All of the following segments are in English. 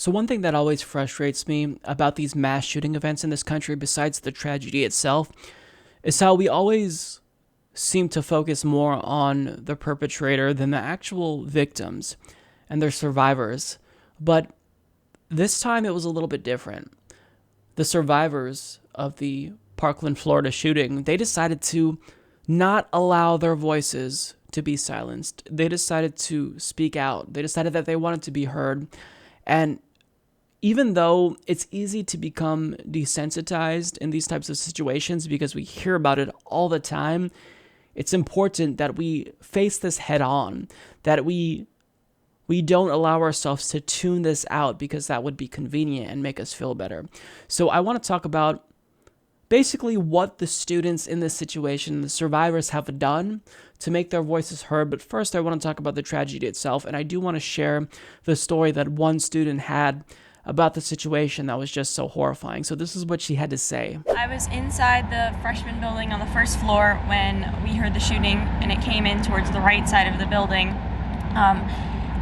So one thing that always frustrates me about these mass shooting events in this country, besides the tragedy itself, is how we always seem to focus more on the perpetrator than the actual victims and their survivors. But this time it was a little bit different. The survivors of the Parkland, Florida shooting, they decided to not allow their voices to be silenced. They decided to speak out. They decided that they wanted to be heard. And even though it's easy to become desensitized in these types of situations because we hear about it all the time, it's important that we face this head on, that we don't allow ourselves to tune this out because that would be convenient and make us feel better. So I want to talk about basically what the students in this situation, the survivors, have done to make their voices heard. But first, I want to talk about the tragedy itself, and I do want to share the story that one student had about the situation that was just so horrifying. So this is what she had to say. I was inside the freshman building on the first floor when we heard the shooting, and it came in towards the right side of the building.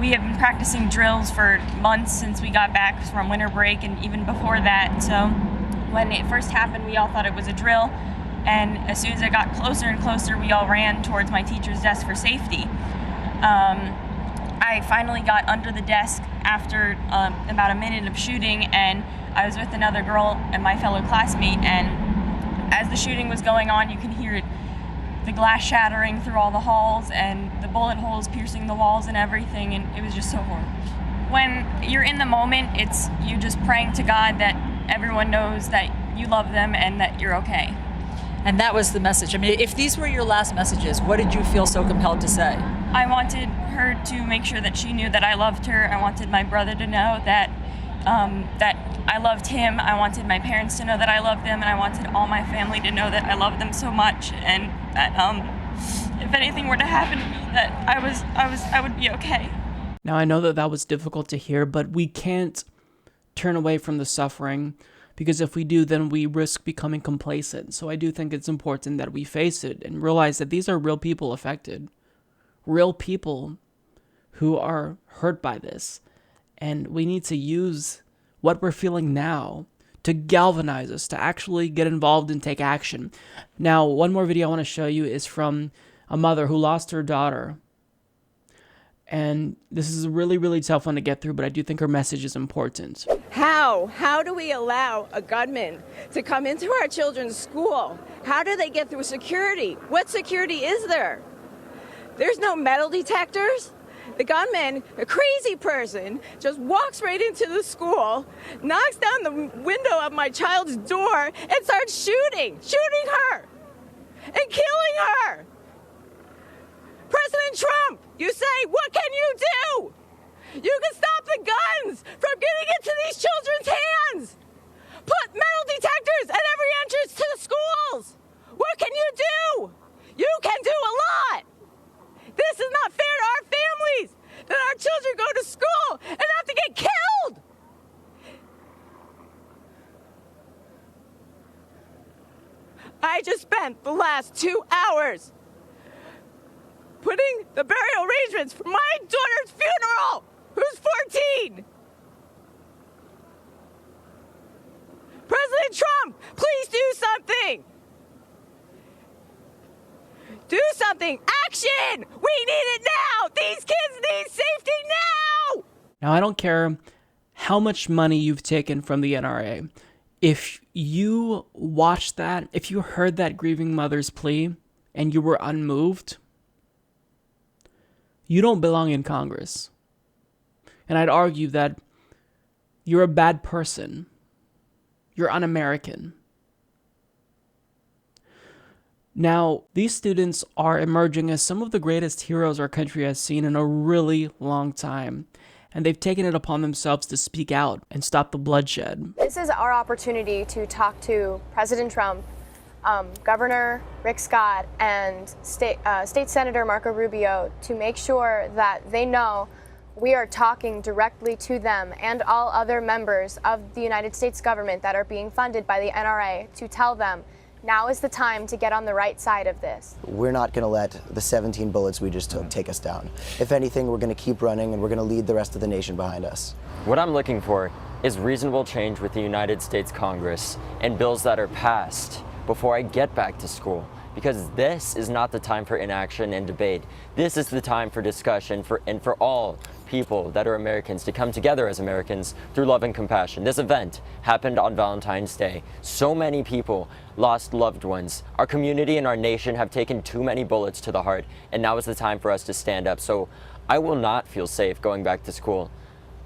We have been practicing drills for months since we got back from winter break and even before that. So when it first happened, we all thought it was a drill. And as soon as it got closer and closer, we all ran towards my teacher's desk for safety. I finally got under the desk after about a minute of shooting, and I was with another girl and my fellow classmate, and as the shooting was going on, you can hear it, the glass shattering through all the halls and the bullet holes piercing the walls and everything, and it was just so horrible. When you're in the moment, it's you just praying to God that everyone knows that you love them and that you're okay. And that was the message. I mean, if these were your last messages, what did you feel so compelled to say? I wanted her to make sure that she knew that I loved her. I wanted my brother to know that I loved him. I wanted my parents to know that I loved them, and I wanted all my family to know that I loved them so much, and that if anything were to happen to me, that I would be okay. Now, I know that that was difficult to hear, but we can't turn away from the suffering, because if we do, then we risk becoming complacent. So I do think it's important that we face it and realize that these are real people affected, real people who are hurt by this. And we need to use what we're feeling now to galvanize us, to actually get involved and take action. Now, one more video I want to show you is from a mother who lost her daughter. And this is a really, really tough one to get through, but I do think her message is important. How do we allow a gunman to come into our children's school? How do they get through security? What security is there? There's no metal detectors. The gunman, a crazy person, just walks right into the school, knocks down the window of my child's door, and starts shooting her, and killing her. President Trump, you say, what can you do? You can stop the guns from getting into these children's hands. Put metal detectors at every entrance to the schools. What can you do? You can do a lot. This is not fair to our families, that our children go to school and have to get killed. I just spent the last 2 hours putting the burial arrangements for my daughter's funeral, who's 14. President Trump, please do something. Do something. Action! We need it now! These kids need safety now! Now, I don't care how much money you've taken from the NRA. If you watched that, if you heard that grieving mother's plea and you were unmoved, you don't belong in Congress. And I'd argue that you're a bad person. You're un-American. Now, these students are emerging as some of the greatest heroes our country has seen in a really long time. And they've taken it upon themselves to speak out and stop the bloodshed. This is our opportunity to talk to President Trump, Governor Rick Scott, and State Senator Marco Rubio to make sure that they know we are talking directly to them and all other members of the United States government that are being funded by the NRA to tell them Now is the time to get on the right side of this. We're not going to let the 17 bullets we just took take us down. If anything, we're going to keep running, and we're going to lead the rest of the nation behind us. What I'm looking for is reasonable change with the United States Congress and bills that are passed before I get back to school. Because this is not the time for inaction and debate. This is the time for discussion and for all people that are Americans to come together as Americans through love and compassion. This event happened on Valentine's Day. So many people lost loved ones. Our community and our nation have taken too many bullets to the heart, and now is the time for us to stand up. So I will not feel safe going back to school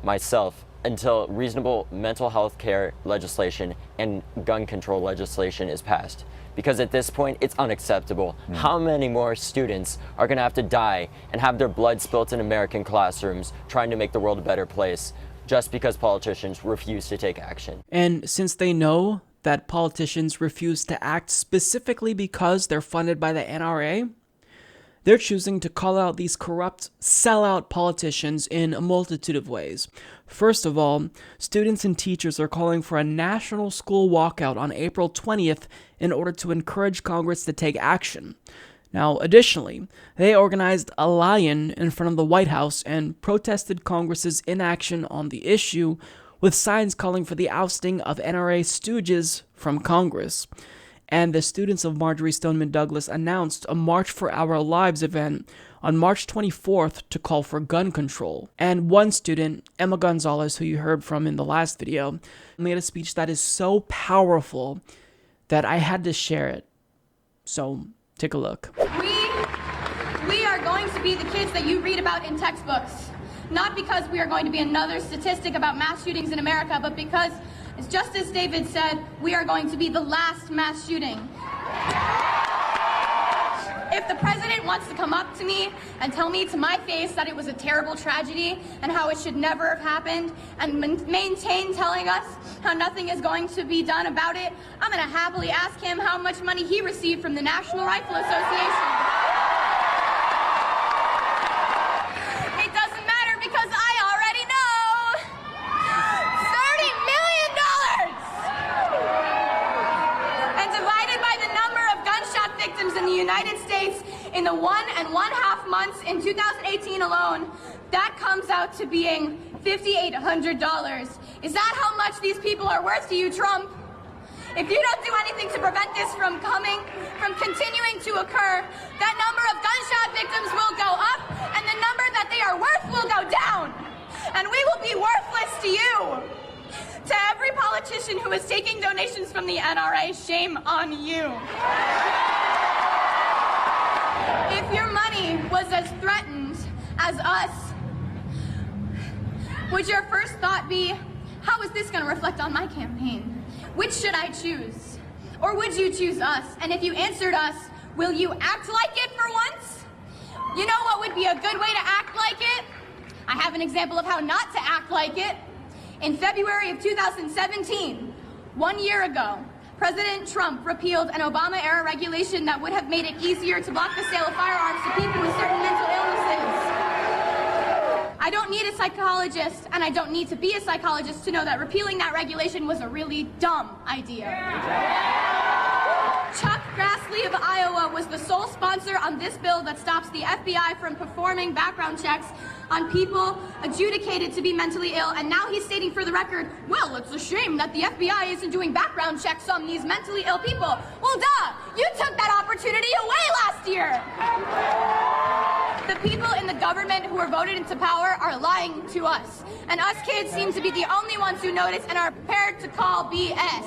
myself until reasonable mental health care legislation and gun control legislation is passed. Because at this point, it's unacceptable. How many more students are gonna have to die and have their blood spilt in American classrooms trying to make the world a better place just because politicians refuse to take action? And since they know that politicians refuse to act specifically because they're funded by the NRA, they're choosing to call out these corrupt, sellout politicians in a multitude of ways. First of all, students and teachers are calling for a national school walkout on April 20th in order to encourage Congress to take action. Now, additionally, they organized a lion in front of the White House and protested Congress's inaction on the issue with signs calling for the ousting of NRA stooges from Congress. And the students of Marjory Stoneman Douglas announced a March for Our Lives event on March 24th to call for gun control. And one student, Emma Gonzalez, who you heard from in the last video, made a speech that is so powerful that I had to share it. So take a look. We are going to be the kids that you read about in textbooks. Not because we are going to be another statistic about mass shootings in America, but because, just as David said, we are going to be the last mass shooting. If the president wants to come up to me and tell me to my face that it was a terrible tragedy and how it should never have happened, and maintain telling us how nothing is going to be done about it, I'm going to happily ask him how much money he received from the National Rifle Association. It doesn't matter because I already know. $30 million! And divided by the number of gunshot victims in the United States in the 1.5 months in 2018 alone, that comes out to being $5,800. Is that how much these people are worth to you, Trump? If you don't do anything to prevent this from continuing to occur, that number of gunshot victims will go up, and the number that they are worth will go down. And we will be worthless to you. To every politician who is taking donations from the NRA, shame on you. If your money was as threatened as us, would your first thought be, how is this going to reflect on my campaign? Which should I choose? Or would you choose us? And if you answered us, will you act like it for once? You know what would be a good way to act like it? I have an example of how not to act like it. In February of 2017, 1 year ago, President Trump repealed an Obama-era regulation that would have made it easier to block the sale of firearms to people with certain mental illnesses. I don't need a psychologist, and I don't need to be a psychologist to know that repealing that regulation was a really dumb idea. Chuck Grassley of Iowa was the sole sponsor on this bill that stops the FBI from performing background checks on people adjudicated to be mentally ill, and now he's stating for the record, well, it's a shame that the FBI isn't doing background checks on these mentally ill people. Well, duh! You took that opportunity away last year! The people in the government who were voted into power are lying to us, and us kids seem to be the only ones who notice and are prepared to call BS.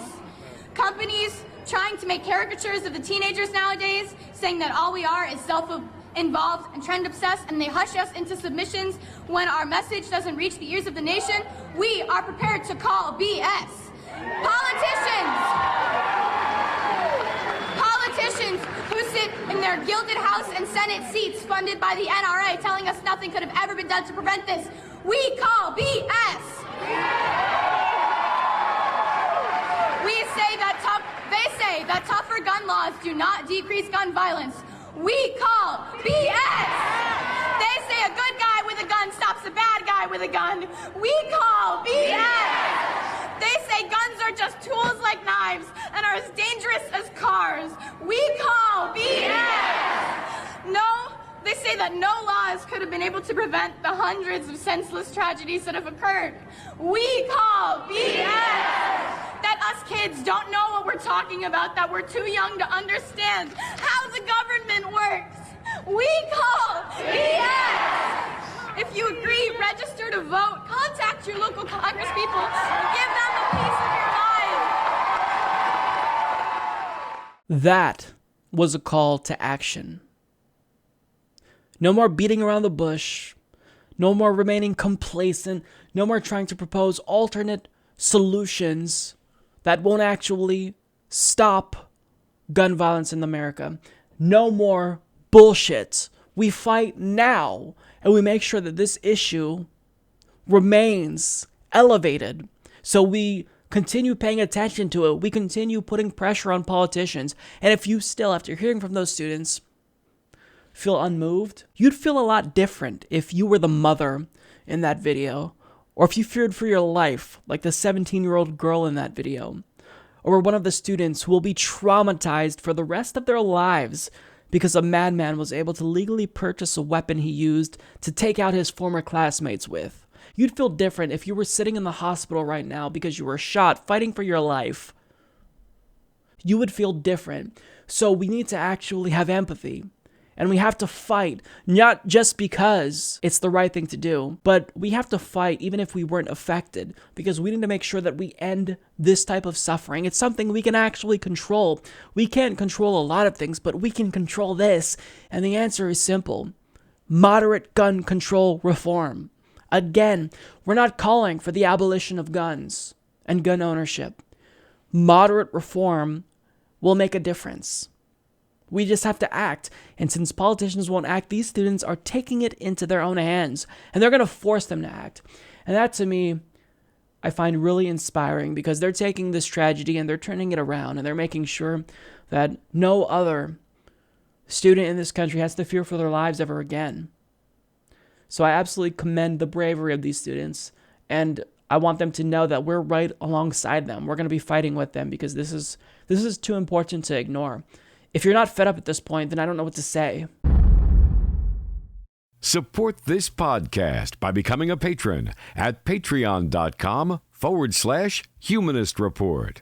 Companies trying to make caricatures of the teenagers nowadays, saying that all we are is self-involved and trend-obsessed, and they hush us into submissions when our message doesn't reach the ears of the nation, we are prepared to call BS. Politicians who sit in their gilded House and Senate seats funded by the NRA telling us nothing could have ever been done to prevent this, we call BS. They say that tougher gun laws do not decrease gun violence. We call BS. They say a good guy with a gun stops a bad guy with a gun. We call BS. They say guns are just tools like knives and are as dangerous as cars. We call BS! No, they say that no laws could have been able to prevent the hundreds of senseless tragedies that have occurred. We call BS! That us kids don't know what we're talking about, that we're too young to understand how the government works. We call BS! If you agree, register to vote, contact your local congresspeople, and give them a piece of your mind. That was a call to action. No more beating around the bush. No more remaining complacent. No more trying to propose alternate solutions that won't actually stop gun violence in America. No more bullshit. We fight now, and we make sure that this issue remains elevated. So we continue paying attention to it. We continue putting pressure on politicians. And if you still, after hearing from those students, feel unmoved, you'd feel a lot different if you were the mother in that video, or if you feared for your life, like the 17-year-old girl in that video, or one of the students who will be traumatized for the rest of their lives because a madman was able to legally purchase a weapon he used to take out his former classmates with. You'd feel different if you were sitting in the hospital right now because you were shot fighting for your life. You would feel different. So we need to actually have empathy. And we have to fight, not just because it's the right thing to do, but we have to fight even if we weren't affected, because we need to make sure that we end this type of suffering. It's something we can actually control. We can't control a lot of things, but we can control this. And the answer is simple: moderate gun control reform. Again, we're not calling for the abolition of guns and gun ownership. Moderate reform will make a difference. We just have to act. And since politicians won't act, these students are taking it into their own hands, and they're going to force them to act. And that, to me, I find really inspiring, because they're taking this tragedy and they're turning it around, and they're making sure that no other student in this country has to fear for their lives ever again. So I absolutely commend the bravery of these students, and I want them to know that we're right alongside them. We're going to be fighting with them, because this is too important to ignore. If you're not fed up at this point, then I don't know what to say. Support this podcast by becoming a patron at patreon.com/Humanist Report.